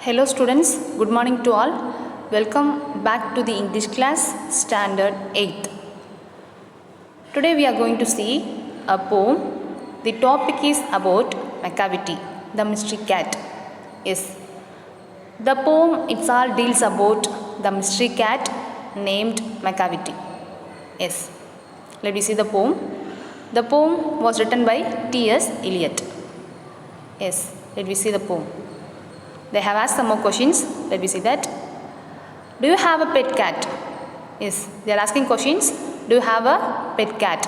Hello students, good morning to all. Welcome back to the English class standard 8th. Today we are going to see a poem. The topic is about Macavity, the mystery cat. Yes, the poem all deals about the mystery cat named Macavity. Yes, let me see the poem. The poem was written by T.S. Eliot. Yes, let me see the poem. They have asked some more questions. Let me see that. Do you have a pet cat? Yes, they are asking questions. Do you have a pet cat?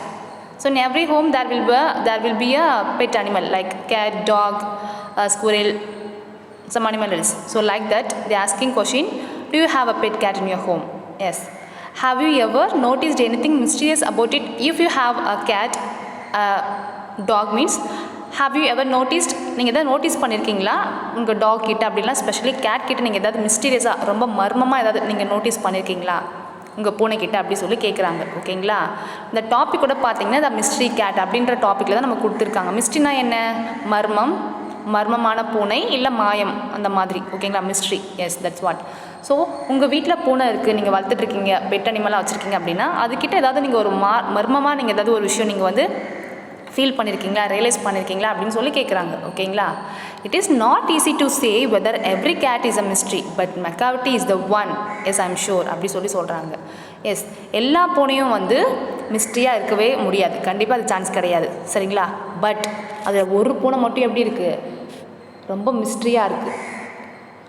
So in every home there will be a pet animal like cat, dog, squirrel, some animal else. So like that they are asking question. Do you have a pet cat in your home? Yes. Have you ever noticed anything mysterious about it? If you have a cat, dog means. Have you ever noticed? நீங்கள் எதாவது notice பண்ணியிருக்கீங்களா உங்கள் talk கிட்ட அப்படிலாம் specially gate கிட்ட நீங்கள் ஏதாவது மிஸ்டீரியஸாக ரொம்ப மர்மமாக ஏதாவது நீங்கள் நோட்டீஸ் பண்ணியிருக்கீங்களா உங்கள் பூனைக்கிட்ட அப்படி சொல்லி கேட்குறாங்க. ஓகேங்களா, இந்த டாபிக் கூட பார்த்தீங்கன்னா த மிஸ்ட்ரி கேட் அப்படின்ற டாப்பிக்கில் தான் நம்ம கொடுத்துருக்காங்க. மிஸ்ட்ரினா என்ன? மர்மமான பூனை இல்லை மாயம் அந்த மாதிரி. ஓகேங்களா, mystery. Yes, that's what. So உங்கள் வீட்டில் பூனை இருக்குது, நீங்கள் வளர்த்துட்ருக்கீங்க, பெட் அனிமலாக வச்சுருக்கீங்க அப்படின்னா அதுக்கிட்ட ஏதாவது நீங்கள் ஒரு மர்மமாக நீங்கள் ஏதாவது ஒரு விஷயம் நீங்கள் வந்து ஃபீல் பண்ணியிருக்கீங்களா, ரியலைஸ் பண்ணியிருக்கீங்களா அப்படின்னு சொல்லி கேட்குறாங்க. ஓகேங்களா, it is not easy to say whether every cat is a mystery but Macavity is the one. Yes, I am sure அப்படி சொல்கிறாங்க. எஸ், எல்லா பூனையும் வந்து மிஸ்ட்ரியாக இருக்கவே முடியாது, கண்டிப்பாக அது சான்ஸ் கிடையாது. சரிங்களா, பட் அதில் ஒரு பூனை மட்டும் எப்படி இருக்குது, ரொம்ப மிஸ்ட்ரியாக இருக்குது.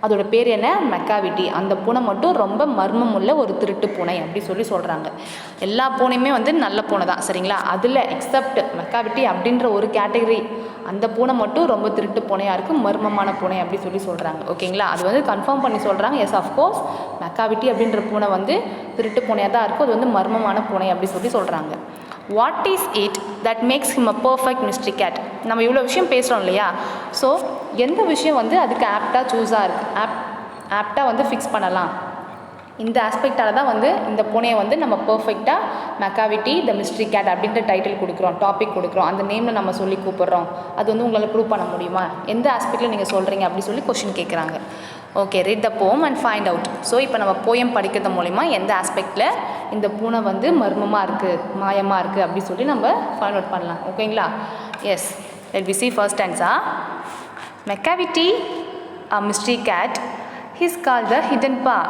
அதோட பேர் என்ன? மெக்காவிட்டி. அந்த பூனை மட்டும் ரொம்ப மர்மம் உள்ள ஒரு திருட்டு பூனை அப்படி சொல்கிறாங்க. எல்லா பூனையுமே வந்து நல்ல பூனை தான். சரிங்களா, அதில் எக்ஸப்ட் மெக்காவிட்டி அப்படின்ற ஒரு கேட்டகரி, அந்த பூனை மட்டும் ரொம்ப திருட்டு பூனையாக இருக்குது, மர்மமான பூனை அப்படி சொல்கிறாங்க. ஓகேங்களா, அது வந்து கன்ஃபார்ம் பண்ணி சொல்கிறாங்க. எஸ், ஆஃப்கோர்ஸ் மெக்காவிட்டி அப்படின்ற பூனை வந்து திருட்டு பூனையாக தான் இருக்கும், அது வந்து மர்மமான பூனை அப்படி சொல்கிறாங்க. What is it that makes him a perfect mystery cat? நம்ம இவ்வளோ விஷயம் பேசுகிறோம் இல்லையா, ஸோ எந்த விஷயம் வந்து அதுக்கு ஆப்டாக ஆப்டாக வந்து ஃபிக்ஸ் பண்ணலாம், இந்த ஆஸ்பெக்டால் தான் வந்து இந்த பூனையை வந்து நம்ம பர்ஃபெக்டாக மெக்காவிட்டி த மிஸ்ட்ரி கேட் அப்படின்ற டைட்டில் கொடுக்குறோம், டாபிக் கொடுக்குறோம், அந்த நேமில் நம்ம சொல்லி கூப்பிட்றோம். அது வந்து உங்களால் ப்ரூவ் பண்ண முடியுமா, எந்த ஆஸ்பெக்டில் நீங்கள் சொல்கிறீங்க அப்படி சொல்லி கொஷின் கேட்குறாங்க. ஓகே, ரீட் த போம் அண்ட் ஃபைண்ட் அவுட். ஸோ இப்போ நம்ம போயம் படிக்கிறது மூலிமா எந்த ஆஸ்பெக்டில் இந்த பூனை வந்து மர்மமாக இருக்குது, மாயமாக இருக்குது அப்படி சொல்லி நம்ம ஃபைண்ட் அவுட் பண்ணலாம். ஓகேங்களா, yes, let we see first answer. Macavity, a mystery cat, he is called the hidden paw,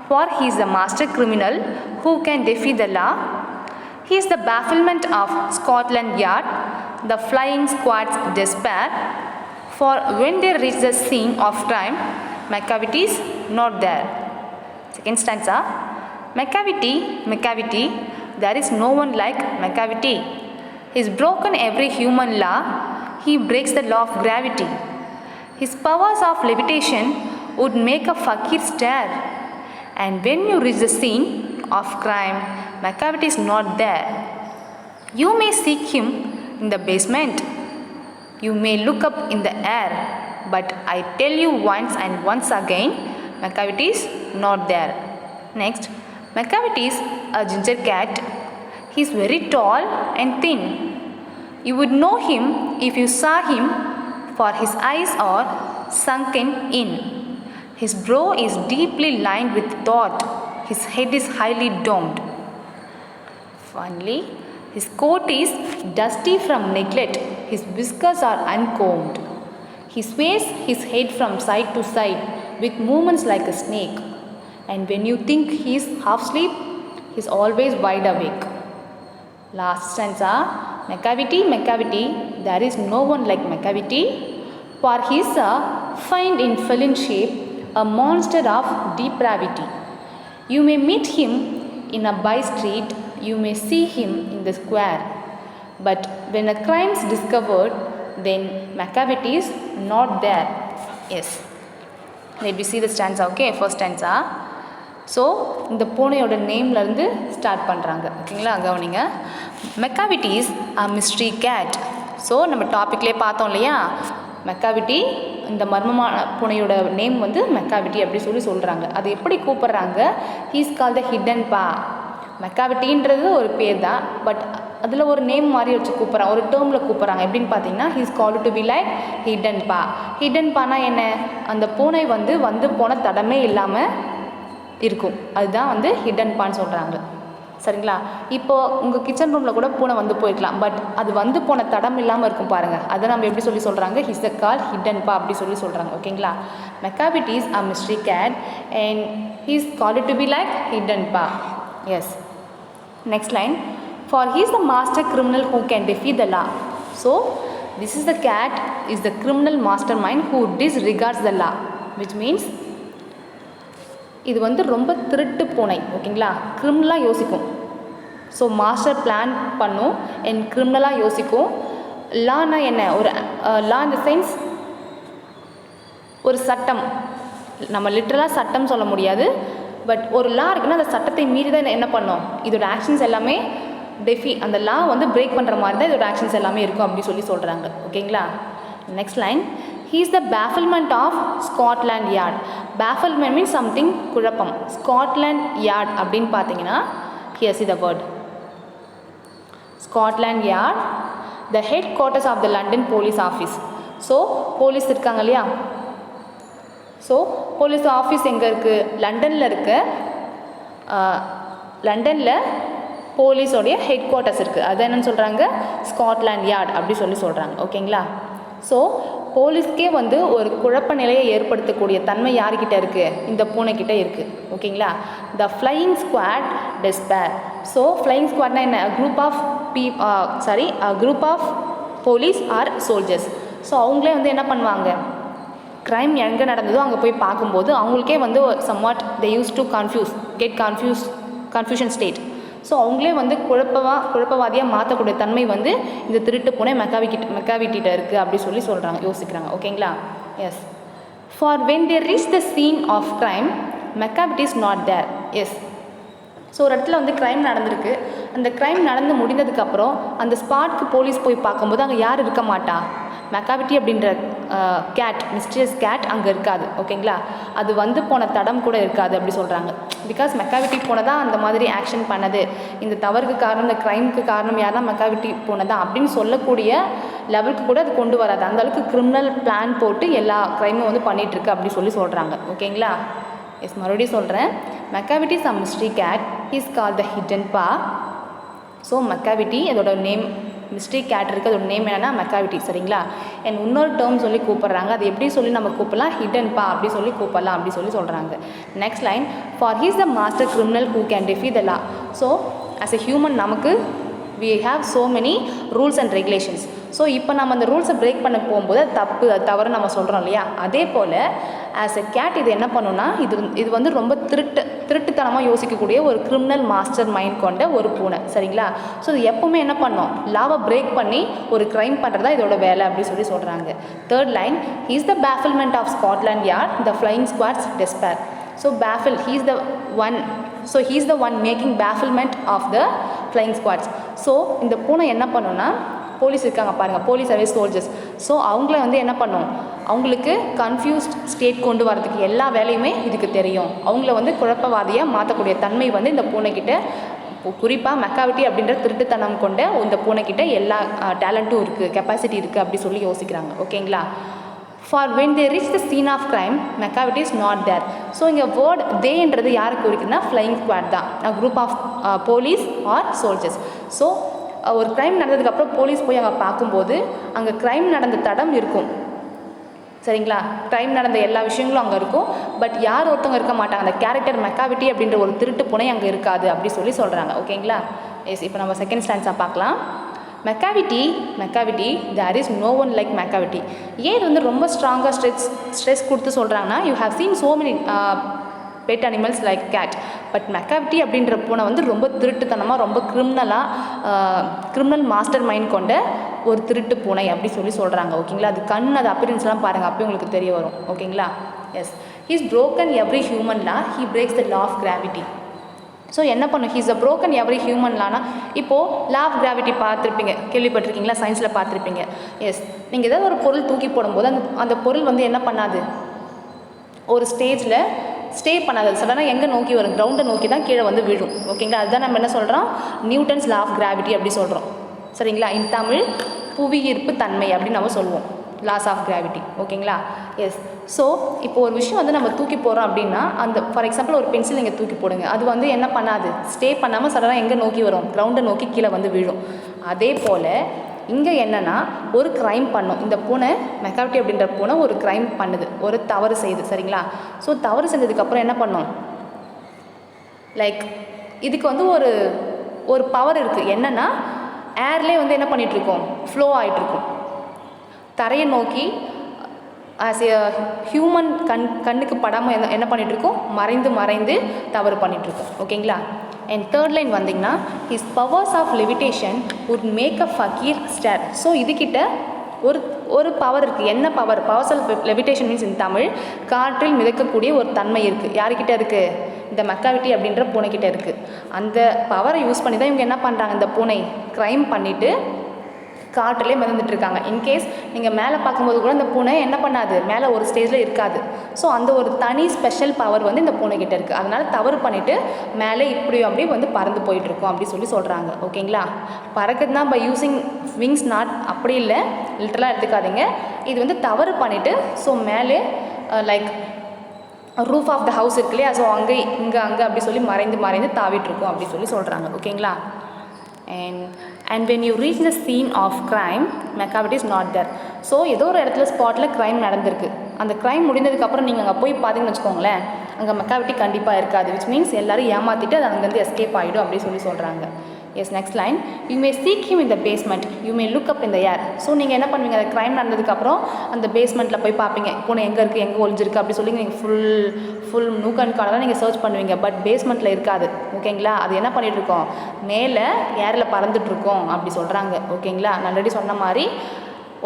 for he is a master criminal who can defy the law. He is the bafflement of Scotland Yard, the flying squad's despair, for when they reach the scene of crime, Macavity is not there. Second stanza. Macavity, there is no one like Macavity. He's broken every human law, he breaks the law of gravity. His powers of levitation would make a fakir stare, and when you reach the scene of crime, Macavity is not there. You may seek him in the basement, you may look up in the air, but I tell you once and once again, Macavity is not there. Next, Macavity is a ginger cat. He is very tall and thin. You would know him if you saw him, for his eyes are sunken in. His brow is deeply lined with thought. His head is highly domed. Finally, his coat is dusty from neglect. His whiskers are uncombed. He sways his head from side to side with movements like a snake. And when you think he is half asleep, he is always wide awake. Last stanza. Macavity, there is no one like Macavity, for he is a fiend in felon shape, a monster of depravity. You may meet him in a by street, you may see him in the square, but when a crime is discovered, then Macavity is not there. Yes, let me see the stanza. Okay, first stanza. So இந்த பூனையோட நேம்லேருந்து start பண்ணுறாங்க. ஓகேங்களா, கவனிங்க. Macavity is a mystery cat. So நம்ம டாப்பிக்லேயே பார்த்தோம் இல்லையா, மெக்காவிட்டி, இந்த மர்மமான பூனையோட நேம் வந்து மெக்காவிட்டி அப்படி சொல்கிறாங்க. அது எப்படி கூப்பிட்றாங்க? He is called the hidden பா. மெக்காவிட்டின்றது ஒரு பேர் தான், பட் அதில் ஒரு நேம் மாதிரி வச்சு கூப்பிட்றாங்க, ஒரு டேர்மில் கூப்பிட்றாங்க. எப்படின்னு பார்த்தீங்கன்னா he's called to be like hidden பா. ஹிடன் பானா என்ன, அந்த பூனை வந்து போன தடமே இல்லாமல் இருக்கும், அதுதான் வந்து ஹிடன் பான்னு சொல்கிறாங்க. சரிங்களா? இப்போது உங்கள் கிச்சன் ரூமில் கூட பூனை வந்து போயிருக்கலாம், பட் அது வந்து போன தடம் இல்லாமல் இருக்கும் பாருங்கள், அதை நம்ம எப்படி சொல்லி சொல்கிறாங்க, ஹிஸ் அ கால் ஹிடன் பா அப்படி சொல்லி சொல்கிறாங்க. ஓகேங்களா? Macavity is a mystery cat and he's called to be like hidden paw. Yes. Next line, for he is the master criminal who can defy the law. So this is the cat is the criminal mastermind who disregards the law, which means இது வந்து ரொம்ப திருட்டு பூனை. ஓகேங்களா? கிரிமினலாக யோசிக்கும். So master plan பண்ணும் and கிரிமினலாக யோசிக்கும். Lana என்ன, ஒரு லா இன் த சென்ஸ் ஒரு சட்டம், நம்ம லிட்ரலாக சட்டம் சொல்ல முடியாது, பட் ஒரு லா இருக்குன்னா அந்த சட்டத்தை மீறி தான் என்ன பண்ணோம், இதோட ஆக்ஷன்ஸ் எல்லாமே அந்த லா வந்து பிரேக் பண்ணுற மாதிரி தான் இதோட ஆக்ஷன்ஸ் எல்லாமே இருக்கும் அப்படி சொல்லி சொல்கிறாங்க. ஓகேங்களா? Next line, he is the bafflement of Scotland Yard. Bafflement means something குழப்பம். Scotland Yard அப்படின்னு பார்த்தீங்கன்னா here see the word Scotland Yard, the headquarters of the London police office. So police இருக்காங்க இல்லையா, ஸோ போலீஸ் ஆஃபீஸ் எங்கே இருக்குது, லண்டனில் இருக்குது. லண்டனில் போலீஸோடைய ஹெட் குவார்ட்டர்ஸ் இருக்குது, அது என்னென்னு சொல்கிறாங்க, ஸ்காட்லாண்ட் யார்ட் அப்படி சொல்கிறாங்க. ஓகேங்களா? ஸோ போலீஸ்க்கே வந்து ஒரு குழப்ப நிலையை ஏற்படுத்தக்கூடிய தன்மை யார்கிட்ட இருக்குது, இந்த பூனைக்கிட்ட இருக்குது. ஓகேங்களா? The flying squad despair. So flying ஸ்குவாட்னா என்ன, group of police or soldiers. So அவங்களே வந்து என்ன பண்ணுவாங்க, க்ரைம் எங்கே நடந்ததோ அங்கே போய் பார்க்கும்போது அவங்களுக்கே வந்து somewhat they use to confusion state. So அவங்களே வந்து குழப்பவாதியாக மாற்றக்கூடிய தன்மை வந்து இந்த திருட்டு பூனை மெக்காவிட்டிட்ட இருக்குது அப்படி சொல்கிறாங்க, யோசிக்கிறாங்க. ஓகேங்களா? Yes. For when they reach the scene of crime Macavity is not there. Yes. So ஒரு இடத்துல வந்து க்ரைம் நடந்திருக்கு, அந்த க்ரைம் நடந்து முடிந்ததுக்கப்புறம் அந்த ஸ்பாட்க்கு போலீஸ் போய் பார்க்கும்போது அங்கே யார் இருக்க மாட்டா, மெக்காவிட்டி அப்படின்ற கேட், மிஸ்டீரியஸ் கேட் அங்கே இருக்காது. ஓகேங்களா? அது வந்து போன தடம் கூட இருக்காது அப்படி சொல்கிறாங்க. பிகாஸ் மெக்காவிட்டி பூனை தான் அந்த மாதிரி ஆக்ஷன் பண்ணது, இந்த தவறுக்கு காரணம், இந்த க்ரைமுக்கு காரணம் யாருன்னா மெக்காவிட்டி பூனை தான் அப்படின்னு சொல்லக்கூடிய லெவலுக்கு கூட அது கொண்டு வராது. அந்தளவுக்கு கிரிமினல் பிளான் போட்டு எல்லா க்ரைமும் வந்து பண்ணிகிட்ருக்கு அப்படி சொல்கிறாங்க. ஓகேங்களா? எஸ், மறுபடியும் சொல்கிறேன். Macavity is a mystery cat, is called the hidden paw. So Macavity அதோட நேம், மிஸ்ட்ரி கேட் இருக்குது, அதோட நேம் என்னென்னா மெக்காவிட்டி. சரிங்களா? அண்ட் இன்னொரு டேர்ம் சொல்லி கூப்பிட்றாங்க, அது எப்படி சொல்லி நம்ம கூப்பிடலாம், ஹிடன் பா அப்படி சொல்லி கூப்பிடலாம் அப்படி சொல்கிறாங்க. Next line, for he's the master criminal who can defy the law. So as a human நமக்கு we have so many rules and regulations. So இப்போ நம்ம அந்த ரூல்ஸை பிரேக் பண்ண போகும்போது அது தப்பு, அது தவறு நம்ம சொல்கிறோம் இல்லையா, அதே போல் ஆஸ் எ கேட் இது என்ன பண்ணுன்னா, இது வந்து ரொம்ப திருட்டுத்தனமாக யோசிக்கக்கூடிய ஒரு கிரிமினல் மாஸ்டர் மைண்ட் கொண்ட ஒரு பூனை. சரிங்களா? ஸோ இது எப்போவுமே என்ன பண்ணோம், லாவை பிரேக் பண்ணி ஒரு க்ரைம் பண்ணுறதா இதோட வேலை அப்படி சொல்கிறாங்க. Third line, he is the bafflement of Scotland Yard, the flying squad's despair. So baffle, he is the one making bafflement of the flying squads. So இந்த பூனை என்ன பண்ணுன்னா, போலீஸ் இருக்காங்க பாருங்கள், போலீஸ் சர்வீஸ் சோல்ஜர்ஸ். ஸோ அவங்கள வந்து என்ன பண்ணும், அவங்களுக்கு கன்ஃபியூஸ்ட் ஸ்டேட் கொண்டு வரதுக்கு எல்லா வேலையுமே இதுக்கு தெரியும். அவங்கள வந்து குழப்பவாதியாக மாற்றக்கூடிய தன்மை வந்து இந்த பூனைக்கிட்ட, குறிப்பாக மெக்காவிட்டி அப்படின்ற திருட்டுத்தனம் கொண்ட இந்த பூனைக்கிட்ட எல்லா டேலண்ட்டும் இருக்குது, கெப்பாசிட்டி இருக்குது அப்படி யோசிக்கிறாங்க. ஓகேங்களா? For when they reach the scene of crime, Macavity is not there. So இங்கே வேர்ட் தேன்றது யாருக்கு குறிக்குதுன்னா ஃப்ளையிங் ஸ்குவாட் தான், group of police or soldiers. So ஒரு க்ரைம் நடந்ததுக்கப்புறம் போலீஸ் போய் அங்கே பார்க்கும்போது அங்கே க்ரைம் நடந்த தடம் இருக்கும். சரிங்களா? க்ரைம் நடந்த எல்லா விஷயங்களும் அங்கே இருக்கும், பட் யார் ஒருத்தவங்க இருக்க மாட்டாங்க, அந்த கேரக்டர் மெக்காவிட்டி அப்படின்ற ஒரு திருட்டு பூனை அங்கே இருக்காது அப்படி சொல்கிறாங்க. ஓகேங்களா? எஸ், இப்போ நம்ம செகண்ட் ஸ்டான்ஸாக பார்க்கலாம். Macavity, there is no one like Macavity. ஏன் இது வந்து ரொம்ப ஸ்ட்ராங்காக ஸ்ட்ரெஸ் கொடுத்து சொல்கிறாங்கன்னா, you have seen so many pet animals like cat, but Macavity அப்படின்ற பூனை வந்து ரொம்ப திருட்டுத்தனமாக, ரொம்ப கிரிமினல் மாஸ்டர் மைண்ட் கொண்ட ஒரு திருட்டு பூனை அப்படி சொல்கிறாங்க. ஓகேங்களா? அது அது அப்பியரன்ஸ்லாம் பாருங்கள், அப்போ உங்களுக்கு தெரிய வரும். ஓகேங்களா? Yes, he is broken every human law, he breaks the law of gravity. So என்ன பண்ணும், he's a broken every human lawனா, இப்போது லா ஆஃப் கிராவிட்டி பார்த்துருப்பீங்க, கேள்விப்பட்டிருக்கீங்களா, சயின்ஸில் பார்த்துருப்பீங்க. எஸ், நீங்கள் ஏதாவது ஒரு பொருள் தூக்கி போடும்போது அந்த பொருள் வந்து என்ன பண்ணாது, ஒரு ஸ்டேஜில் ஸ்டே பண்ணாது, சடனாக எங்கே நோக்கி வரும், கிரவுண்டை நோக்கி தான் கீழே வந்து விழும். ஓகேங்களா, அதுதான் நம்ம என்ன சொல்கிறோம், நியூட்டன்ஸ் லா ஆஃப் கிராவிட்டி அப்படி சொல்கிறோம். சரிங்களா, இன் தமிழ் புவியீர்ப்பு தன்மை அப்படின்னு நம்ம சொல்லுவோம், லாஸ் ஆஃப் கிராவிட்டி. ஓகேங்களா, எஸ். ஸோ இப்போ ஒரு விஷயம் வந்து நம்ம தூக்கி போகிறோம் அப்படின்னா, அந்த ஃபார் எக்ஸாம்பிள் ஒரு பென்சில் நீங்கள் தூக்கி போடுங்க, அது வந்து என்ன பண்ணாது, ஸ்டே பண்ணாமல் சடனாக எங்கே நோக்கி வரும், கிரவுண்டை நோக்கி கீழே வந்து விழும். அதே போல் இங்கே என்னென்னா ஒரு க்ரைம் பண்ணும், இந்த பூனை மெக்காவிட்டி அப்படின்ற பூனை ஒரு க்ரைம் பண்ணுது, ஒரு தவறு செய்யுது. சரிங்களா, ஸோ தவறு செஞ்சதுக்கப்புறம் என்ன பண்ணும், லைக் இதுக்கு வந்து ஒரு பவர் இருக்குது. என்னென்னா ஏர்லேயே வந்து என்ன பண்ணிகிட்ருக்கோம், ஃப்ளோ ஆகிட்ருக்கும், தரையை நோக்கி ஆஸ் எ ஹியூமன் கண்ணுக்கு படாமல் என்ன பண்ணிகிட்ருக்கோம், மறைந்து தவறு பண்ணிகிட்ருக்கோம். ஓகேங்களா, அண்ட் தேர்ட் லைன் வந்திங்கன்னா his powers of levitation would make a fakir stare. So இதுக்கிட்ட ஒரு பவர் இருக்குது. என்ன power, powers of levitation means in Tamil காற்றில் மிதக்கக்கூடிய ஒரு தன்மை இருக்குது. யாருக்கிட்ட இருக்குது, இந்த மெக்காவிட்டி அப்படின்ற பூனைக்கிட்ட இருக்குது. அந்த பவரை யூஸ் பண்ணி தான் இவங்க என்ன பண்ணுறாங்க, இந்த பூனை க்ரைம் பண்ணிவிட்டு காட்டிலே மிதந்துட்டுருக்காங்க. இன்கேஸ் நீங்கள் மேலே பார்க்கும்போது கூட இந்த பூனை என்ன பண்ணாது, மேலே ஒரு ஸ்டேஜில் இருக்காது. ஸோ அந்த ஒரு தனி ஸ்பெஷல் பவர் வந்து இந்த பூனைக்கிட்ட இருக்குது. அதனால் தவறு பண்ணிவிட்டு மேலே இப்படியும் அப்படி வந்து பறந்து போயிட்டுருக்கோம் அப்படி சொல்கிறாங்க. ஓகேங்களா, பறக்குது தான் பை யூஸிங் விங்ஸ், நாட் அப்படி இல்லை, லிட்டரலாக எடுத்துக்காதீங்க. இது வந்து தவறு பண்ணிவிட்டு ஸோ மேலே like roof of the house இருக்கு இல்லையா, ஸோ அங்கே அங்கே அப்படி சொல்லி மறைந்து தாவிட்டுருக்கோம் அப்படி சொல்கிறாங்க. ஓகேங்களா, and when you reach the scene of crime, Macavity is not there. So ஏதோ ஒரு இடத்துல ஸ்பாட்டில் க்ரைம் நடந்திருக்கு. அந்த க்ரைம் முடிந்ததுக்கப்புறம் நீங்கள் அங்கே போய் பார்த்தீங்கன்னு வச்சுக்கோங்களேன், அங்கே மெக்காவிட்டி கண்டிப்பாக இருக்காது. விச் மீன்ஸ் எல்லோரும் ஏமாற்றிட்டு அது அங்கேருந்து எஸ்கேப் ஆகிடும் அப்படி சொல்கிறாங்க. Yes, next line, you may seek him in the basement, you may look up in the air. So நீங்கள் என்ன பண்ணுவீங்க, அந்த க்ரைம் நடந்ததுக்கப்புறம் அந்த பேஸ்மெண்ட்டில் போய் பார்ப்பீங்க, பூனை எங்கே இருக்குது, எங்கே ஒழிஞ்சிருக்கு அப்படி சொல்லி நீங்கள் ஃபுல் நூக்கன்கானதான் நீங்கள் சர்ச் பண்ணுவீங்க. பட் பேஸ்மெண்ட்டில் இருக்காது. ஓகேங்களா, அது என்ன பண்ணிகிட்ருக்கோம், மேலே ஏரில் பறந்துட்டுருக்கோம் அப்படி சொல்கிறாங்க. ஓகேங்களா, நான் ஆல்ரெடி சொன்ன மாதிரி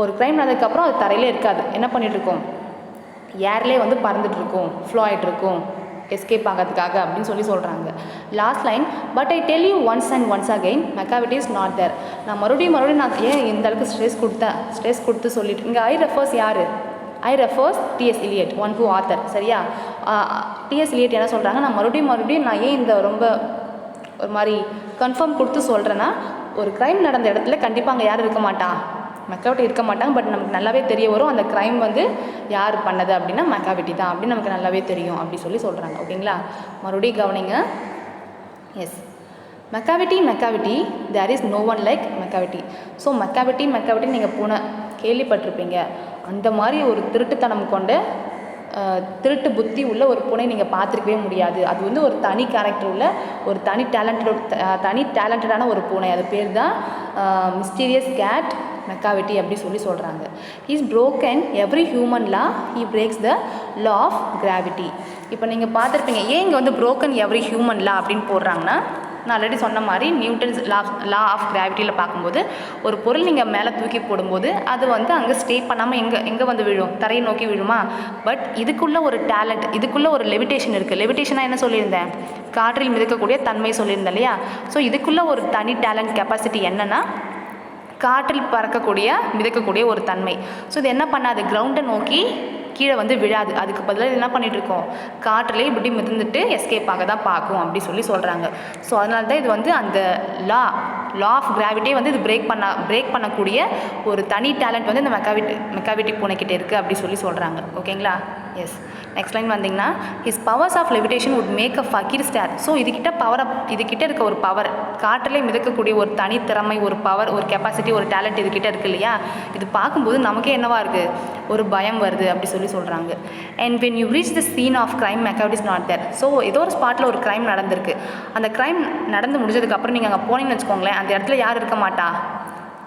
ஒரு க்ரைம் நடந்ததுக்கப்புறம் அது தரையிலே இருக்காது, என்ன பண்ணிகிட்ருக்கோம், ஏர்லேயே வந்து பறந்துட்டுருக்கோம், ஃப்ளோ ஆகிட்ருக்கும் எஸ்கேப் ஆகிறதுக்காக அப்படின்னு சொல்கிறாங்க. Last line, but I tell you once and once again, Macavity is not there. நான் மறுபடியும் நான் ஏன் இந்த அளவுக்கு ஸ்ட்ரெஸ் கொடுத்து சொல்லிட்டு, இங்கே ஐ ரெஃபர்ஸ் யார், I refers T S Eliot, one who author. சரியா, டிஎஸ் இலியட் என்ன சொல்கிறாங்க, நான் மறுபடியும் நான் ஏன் இந்த ரொம்ப ஒரு மாதிரி கன்ஃபார்ம் கொடுத்து சொல்கிறேன்னா, ஒரு க்ரைம் நடந்த இடத்துல கண்டிப்பாக அங்கே யாரும் இருக்க மாட்டா, மெக்காவிட்டி இருக்க மாட்டாங்க. பட் நமக்கு நல்லாவே தெரிய வரும் அந்த க்ரைம் வந்து யார் பண்ணது அப்படின்னா மெக்காவிட்டி தான் அப்படின்னு நமக்கு நல்லாவே தெரியும் அப்படி சொல்கிறாங்க. ஓகேங்களா, மறுபடியும் கவனிங்க. Yes, Macavity there is no one like Macavity. So Macavity நீங்கள் பூனை கேள்விப்பட்டிருப்பீங்க. அந்த மாதிரி ஒரு திருட்டுத்தனம் கொண்ட திருட்டு புத்தி உள்ள ஒரு பூனை நீங்கள் பார்த்துருக்கவே முடியாது. அது வந்து ஒரு தனி கேரக்டர் உள்ள ஒரு தனி டேலண்டடான ஒரு பூனை. அது பேர் தான் மிஸ்டீரியஸ் கேட் மெக்காவிட்டி அப்படி சொல்கிறாங்க. Is broken every human law, he breaks the law of gravity. இப்போ நீங்கள் பார்த்துருப்பீங்க, ஏன் இங்கே வந்து broken every human law அப்படின்னு போடுறாங்கன்னா, நான் ஆல்ரெடி சொன்ன மாதிரி நியூட்டன்ஸ் லா ஆஃப் கிராவிட்டியில் பார்க்கும்போது ஒரு பொருள் நீங்கள் மேலே தூக்கி போடும்போது அது வந்து அங்கே ஸ்டே பண்ணாமல் எங்கே வந்து விழும், தரையை நோக்கி விழுமா. பட் இதுக்குள்ளே ஒரு டேலண்ட், இதுக்குள்ளே ஒரு லெவிடேஷன் இருக்குது. லெவிடேஷனாக என்ன சொல்லியிருந்தேன், காற்றில் மிதக்கக்கூடிய தன்மை சொல்லியிருந்தேன் இல்லையா. ஸோ இதுக்குள்ளே ஒரு தனி டேலண்ட் கெப்பாசிட்டி என்னென்னா காற்றில் மிதக்கக்கூடிய ஒரு தன்மை. ஸோ இது என்ன பண்ணாது, கிரவுண்டை நோக்கி கீழே வந்து விழாது. அதுக்கு பதிலாக என்ன பண்ணிகிட்ருக்கோம், காற்றிலே இப்படி மிதந்துட்டு எஸ்கேப் ஆக தான் பார்க்கும் அப்படி சொல்கிறாங்க. ஸோ அதனால தான் இது வந்து அந்த லா ஆஃப் கிராவிட்டியே வந்து இது பிரேக் பண்ணக்கூடிய ஒரு தனி டேலண்ட் வந்து இந்த மெக்காவிட்டி பூனைக்கிட்ட இருக்குது அப்படி சொல்கிறாங்க. ஓகேங்களா, எஸ். நெக்ஸ்ட் லைன் வந்தீங்கன்னா, his powers of levitation would make a fakir stare. So இதுக்கிட்ட இருக்க ஒரு பவர், காற்றிலே மிதக்கக்கூடிய ஒரு தனி திறமை, ஒரு பவர், ஒரு கெப்பாசிட்டி, ஒரு டேலண்ட் இதுக்கிட்ட இருக்குது இல்லையா. இது பார்க்கும்போது நமக்கே என்னவா இருக்குது, ஒரு பயம் வருது அப்படி சொல்கிறாங்க. And when you reach the scene of crime, Macavity is not there. So ஏதோ ஒரு ஸ்பாட்டில் ஒரு கிரைம் நடந்திருக்கு. அந்த கிரைம் நடந்து முடிஞ்சதுக்கப்புறம் நீங்கள் அங்கே போனீங்கன்னு வச்சுக்கோங்களேன், அந்த இடத்துல யார் இருக்க மாட்டா,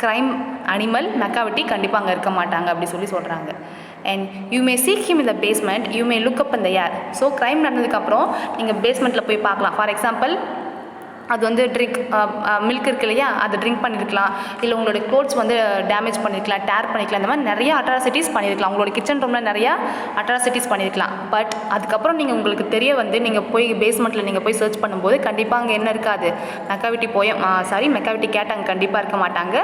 கிரைம் அனிமல் மெக்காவிட்டி கண்டிப்பாக அங்கே இருக்க மாட்டாங்க அப்படி சொல்கிறாங்க. And you may seek him in the basement, you may look up in the air. So crime நடந்ததுக்கப்புறம் நீங்கள் பேஸ்மெண்ட்டில் போய் பார்க்கலாம். ஃபார் எக்ஸாம்பிள் அது வந்து மில்க் இருக்கு இல்லையா, அதை ட்ரிங்க் பண்ணியிருக்கலாம், இல்லை உங்களோட க்ளோத்ஸ் வந்து டேமேஜ் பண்ணியிருக்கலாம், டேர் பண்ணிக்கலாம், இந்த மாதிரி நிறைய அட்ராசிட்டிஸ் பண்ணியிருக்கலாம். உங்களோட கிச்சன் ரூமில் நிறையா அட்ராசிட்டிஸ் பண்ணியிருக்கலாம். பட் அதுக்கப்புறம் நீங்கள் உங்களுக்கு தெரிய வந்து நீங்கள் போய் பேஸ்மெண்ட்டில் நீங்கள் போய் சர்ச் பண்ணும்போது கண்டிப்பாக அங்கே என்ன இருக்காது, மெக்காவிட்டி கேட் அங்கே கண்டிப்பாக இருக்க மாட்டாங்க.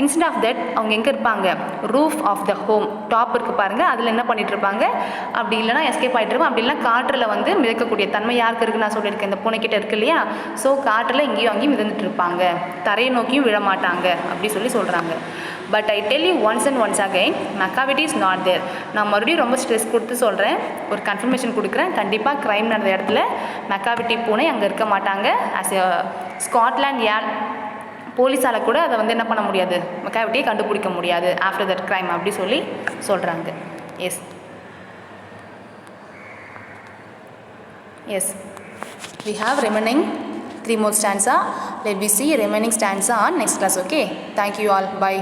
இன்ஸ்டெட் ஆஃப் தட் அவங்க எங்கே இருப்பாங்க, roof of the home top இருக்குது பாருங்கள், அதில் என்ன பண்ணிட்டு இருப்பாங்க, அப்படி இல்லைனா எஸ்கேப் ஆகிட்டு இருப்பாங்க. அப்படி இல்லைனா காற்றில் வந்து மிதக்கக்கூடிய தன்மை யாருக்கு இருக்குன்னு நான் சொல்லியிருக்கேன், இந்த பூனைக்கிட்ட இருக்கு இல்லையா. ஸோ காற்றில் இங்கேயும் அங்கேயும் மிதந்துட்டு இருப்பாங்க, தரையை நோக்கியும் விழமாட்டாங்க அப்படி சொல்கிறாங்க. But I tell you once and once again, Macavity is not there. நான் மறுபடியும் ரொம்ப ஸ்ட்ரெஸ் கொடுத்து சொல்கிறேன், ஒரு கன்ஃபர்மேஷன் கொடுக்குறேன். கண்டிப்பாக க்ரைம் நடந்த இடத்துல மெக்காவிட்டி பூனை அங்கே இருக்க மாட்டாங்க. ஆஸ் எ ஸ்காட்லாண்ட் யார்ட் போலீஸால் கூட அதை வந்து என்ன பண்ண முடியாது, மெக்காவிட்டியை கண்டுபிடிக்க முடியாது ஆஃப்டர் தட் க்ரைம் அப்படி சொல்கிறாங்க. Yes we have remaining 3 more stanza. Let me see remaining stanza on next class. Okay, thank you all, bye.